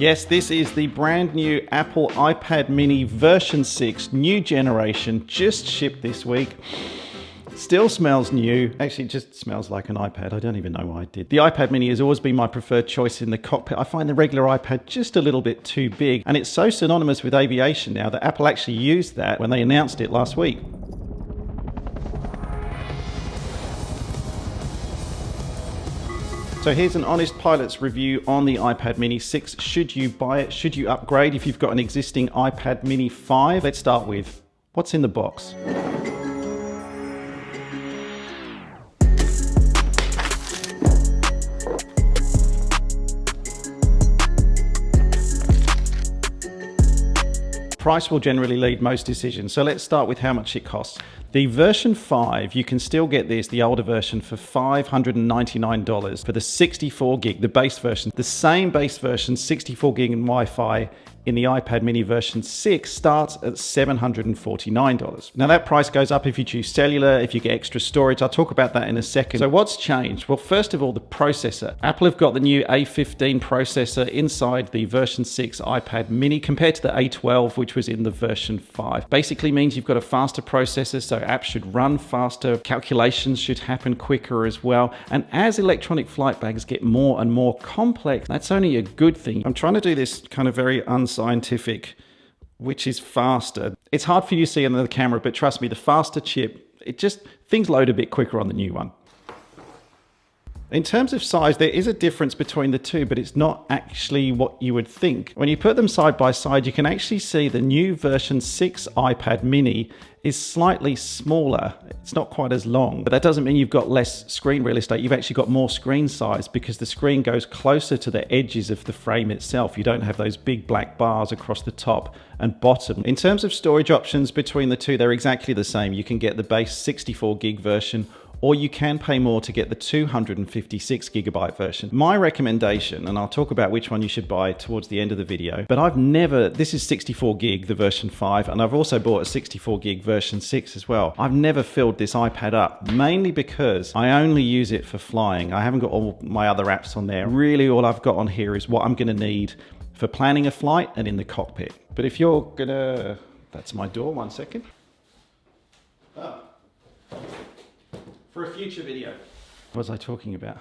Yes, this is the brand new Apple iPad mini version 6, new generation, just shipped this week. Still smells new. Actually, it just smells like an iPad. I don't even know why I did. The iPad mini has always been my preferred choice in the cockpit. I find the regular iPad just a little bit too big, and it's so synonymous with aviation now that Apple actually used that when they announced it last week. So here's an honest pilot's review on the iPad mini 6. Should you buy it? Should you upgrade if you've got an existing iPad mini 5? Let's start with what's in the box. Price will generally lead most decisions. So let's start with how much it costs. The version 5, you can still get this, the older version, for $599 for the 64 gig, the base version. The same base version, 64 gig and Wi-Fi, in the iPad mini version 6 starts at $749. Now that price goes up if you choose cellular, if you get extra storage. I'll talk about that in a second. So what's changed? Well, first of all, the processor. Apple have got the new A15 processor inside the version 6 iPad mini compared to the A12, which was in the version 5. Basically means you've got a faster processor, so apps should run faster, calculations should happen quicker as well. And as electronic flight bags get more and more complex, that's only a good thing. I'm trying to do this kind of very unscientific, which is faster. It's hard for you to see on the camera, but trust me, the faster chip, things load a bit quicker on the new one. In terms of size, there is a difference between the two, but it's not actually what you would think. When you put them side by side, you can actually see the new version 6 iPad mini is slightly smaller. It's not quite as long, but that doesn't mean you've got less screen real estate. You've actually got more screen size because the screen goes closer to the edges of the frame itself. You don't have those big black bars across the top and bottom. In terms of storage options between the two, they're exactly the same. You can get the base 64 gig version, or you can pay more to get the 256 gigabyte version. My recommendation, and I'll talk about which one you should buy towards the end of the video, but this is 64 gig, the version 5, and I've also bought a 64 gig version 6 as well. I've never filled this iPad up, mainly because I only use it for flying. I haven't got all my other apps on there. Really, all I've got on here is what I'm gonna need for planning a flight and in the cockpit. But if you're gonna, that's my door, one second. For a future video. What was I talking about?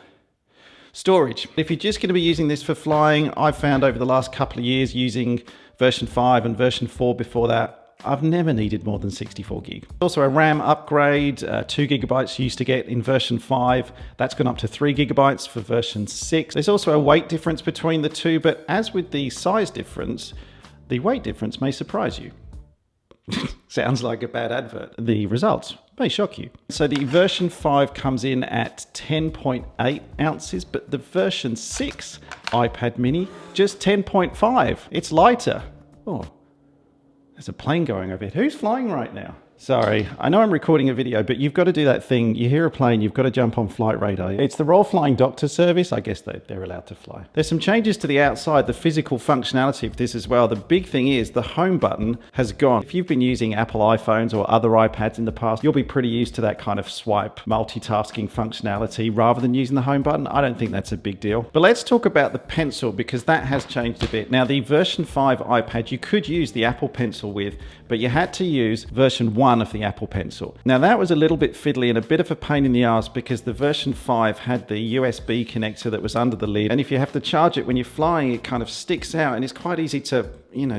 Storage. If you're just going to be using this for flying, I've found over the last couple of years using version 5 and version 4 before that, I've never needed more than 64 gig. Also a RAM upgrade, 2 gigabytes you used to get in version 5. That's gone up to 3 gigabytes for version 6. There's also a weight difference between the two, but as with the size difference, the weight difference may surprise you. Sounds like a bad advert. The results may shock you. So the version 5 comes in at 10.8 ounces, but the version 6 iPad mini, just 10.5. It's lighter. Oh, there's a plane going over it. Who's flying right now? Sorry, I know I'm recording a video, but you've got to do that thing. You hear a plane, you've got to jump on flight radar. It's the Royal Flying Doctor Service. I guess they're allowed to fly. There's some changes to the outside, the physical functionality of this as well. The big thing is the home button has gone. If you've been using Apple iPhones or other iPads in the past, you'll be pretty used to that kind of swipe multitasking functionality rather than using the home button. I don't think that's a big deal. But let's talk about the pencil because that has changed a bit. Now the version 5 iPad, you could use the Apple Pencil with, but you had to use version 1 of the Apple Pencil. Now that was a little bit fiddly and a bit of a pain in the ass because the version 5 had the USB connector that was under the lid, and if you have to charge it when you're flying, it kind of sticks out and it's quite easy to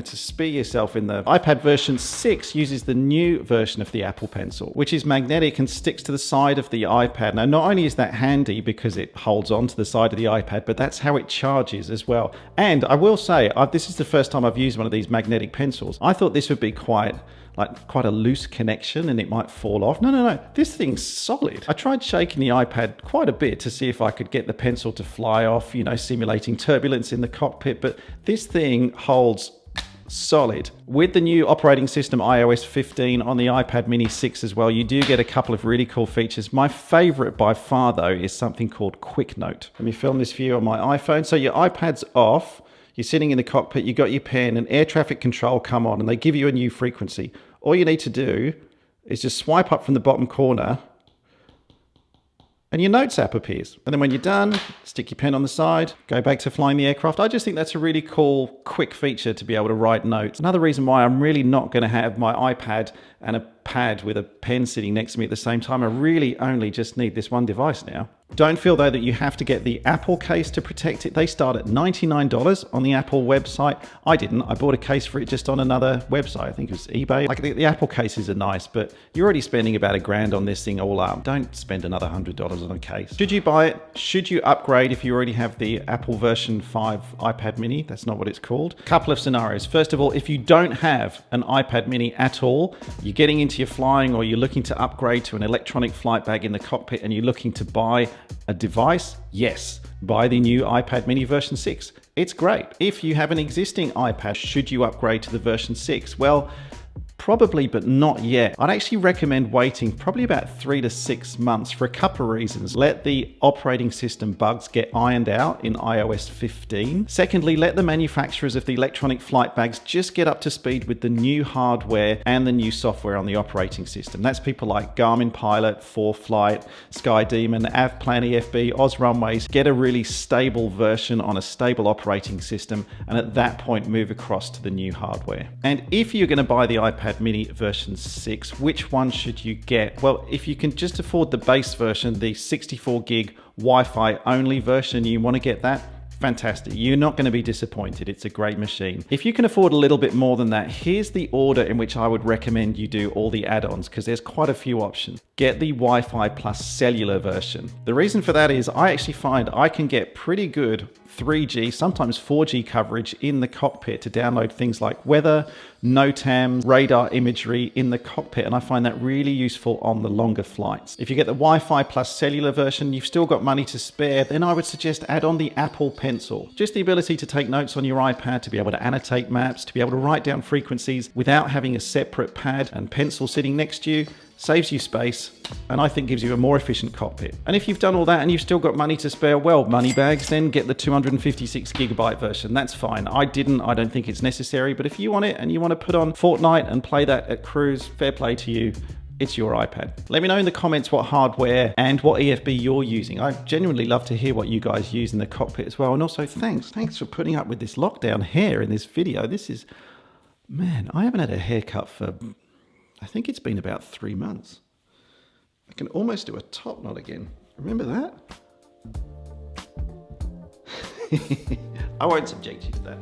spear yourself in the iPad version 6 uses the new version of the Apple Pencil, which is magnetic and sticks to the side of the iPad. Now, not only is that handy because it holds on to the side of the iPad, but that's how it charges as well. And I will say, this is the first time I've used one of these magnetic pencils. I thought this would be quite a loose connection and it might fall off. No. This thing's solid. I tried shaking the iPad quite a bit to see if I could get the pencil to fly off, simulating turbulence in the cockpit, but this thing holds solid. With the new operating system iOS 15 on the iPad mini 6 as well, you do get a couple of really cool features. My favorite by far though is something called Quick Note. Let me film this for you on my iPhone. So your iPad's off, you're sitting in the cockpit, you got your pen and air traffic control come on and they give you a new frequency. All you need to do is just swipe up from the bottom corner and your Notes app appears. And then when you're done, stick your pen on the side, go back to flying the aircraft. I just think that's a really cool, quick feature to be able to write notes. Another reason why I'm really not going to have my iPad and a pad with a pen sitting next to me at the same time. I really only just need this one device now. Don't feel though that you have to get the Apple case to protect it. They start at $99 on the Apple website. I didn't. I bought a case for it just on another website. I think it was eBay. Like the Apple cases are nice, but you're already spending about $1,000 on this thing all up. Don't spend another $100 on a case. Should you buy it? Should you upgrade if you already have the Apple version 5 iPad mini? That's not what it's called. A couple of scenarios. First of all, if you don't have an iPad mini at all, you're getting into your flying or you're looking to upgrade to an electronic flight bag in the cockpit and you're looking to buy a device, yes, buy the new iPad mini version 6. It's great. If you have an existing iPad, should you upgrade to the version 6? Well, probably, but not yet. I'd actually recommend waiting probably about 3 to 6 months for a couple of reasons. Let the operating system bugs get ironed out in iOS 15. Secondly, let the manufacturers of the electronic flight bags just get up to speed with the new hardware and the new software on the operating system. That's people like Garmin Pilot, 4Flight, SkyDemon, Avplan EFB, Oz Runways. Get a really stable version on a stable operating system, and at that point move across to the new hardware. And if you're going to buy the iPad mini version 6, which one should you get? Well, if you can just afford the base version, the 64 gig Wi-Fi only version, you want to get that, fantastic. You're not going to be disappointed. It's a great machine. If you can afford a little bit more than that, here's the order in which I would recommend you do all the add-ons, because there's quite a few options. Get the Wi-Fi plus cellular version. The reason for that is I actually find I can get pretty good 3G, sometimes 4G coverage in the cockpit to download things like weather, NOTAM, radar imagery in the cockpit, and I find that really useful on the longer flights. If you get the Wi-Fi plus cellular version, you've still got money to spare, then I would suggest add on the Apple Pencil. Just the ability to take notes on your iPad, to be able to annotate maps, to be able to write down frequencies without having a separate pad and pencil sitting next to you, saves you space, and I think gives you a more efficient cockpit. And if you've done all that and you've still got money to spare, well, money bags, then get the 256 gigabyte version. That's fine. I don't think it's necessary, but if you want it and you want to put on Fortnite and play that at cruise, fair play to you. It's your iPad. Let me know in the comments what hardware and what EFB you're using. I genuinely love to hear what you guys use in the cockpit as well. And also thanks for putting up with this lockdown hair in this video. This is, man, I haven't had a haircut for, I think it's been about 3 months. I can almost do a top knot again. Remember that? I won't subject you to that.